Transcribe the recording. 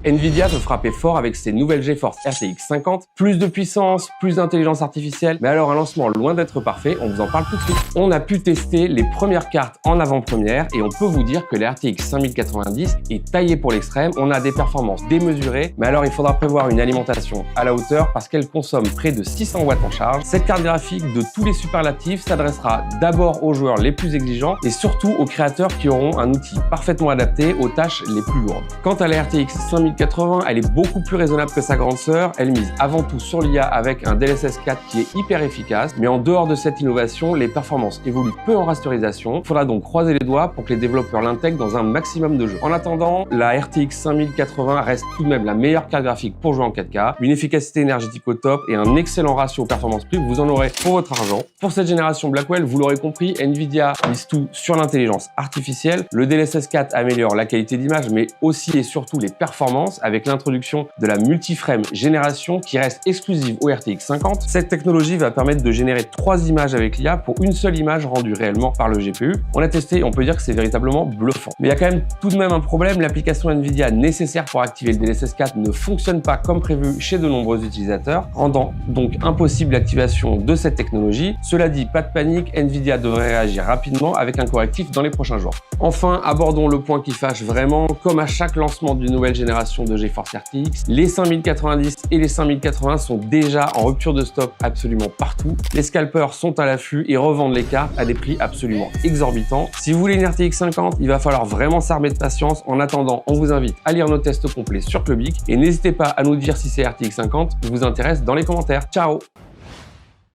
Nvidia peut frapper fort avec ses nouvelles GeForce RTX 50, plus de puissance, plus d'intelligence artificielle, mais alors un lancement loin d'être parfait, on vous en parle tout de suite. On a pu tester les premières cartes en avant-première et on peut vous dire que la RTX 5090 est taillée pour l'extrême, on a des performances démesurées, mais alors il faudra prévoir une alimentation à la hauteur parce qu'elle consomme près de 600 watts en charge. Cette carte graphique de tous les superlatifs s'adressera d'abord aux joueurs les plus exigeants et surtout aux créateurs qui auront un outil parfaitement adapté aux tâches les plus lourdes. Quant à la RTX 5080, elle est beaucoup plus raisonnable que sa grande sœur. Elle mise avant tout sur l'IA avec un DLSS 4 qui est hyper efficace. Mais en dehors de cette innovation, les performances évoluent peu en rasterisation. Il faudra donc croiser les doigts pour que les développeurs l'intègrent dans un maximum de jeux. En attendant, la RTX 5080 reste tout de même la meilleure carte graphique pour jouer en 4K, une efficacité énergétique au top et un excellent ratio performance-prix. Vous en aurez pour votre argent. Pour cette génération Blackwell, vous l'aurez compris, Nvidia mise tout sur l'intelligence artificielle. Le DLSS 4 améliore la qualité d'image, mais aussi et surtout les performances avec l'introduction de la multiframe génération qui reste exclusive au RTX 50. Cette technologie va permettre de générer 3 images avec l'IA pour une seule image rendue réellement par le GPU. On a testé et on peut dire que c'est véritablement bluffant. Mais il y a quand même tout de même un problème, l'application Nvidia nécessaire pour activer le DLSS 4 ne fonctionne pas comme prévu chez de nombreux utilisateurs, rendant donc impossible l'activation de cette technologie. Cela dit, pas de panique, Nvidia devrait réagir rapidement avec un correctif dans les prochains jours. Enfin, abordons le point qui fâche vraiment. Comme à chaque lancement d'une nouvelle génération de GeForce RTX, les 5090 et les 5080 sont déjà en rupture de stock absolument partout. Les scalpers sont à l'affût et revendent les cartes à des prix absolument exorbitants. Si vous voulez une RTX 50, il va falloir vraiment s'armer de patience. En attendant, on vous invite à lire nos tests complets sur Clubic et n'hésitez pas à nous dire si ces RTX 50 vous intéressent dans les commentaires. Ciao!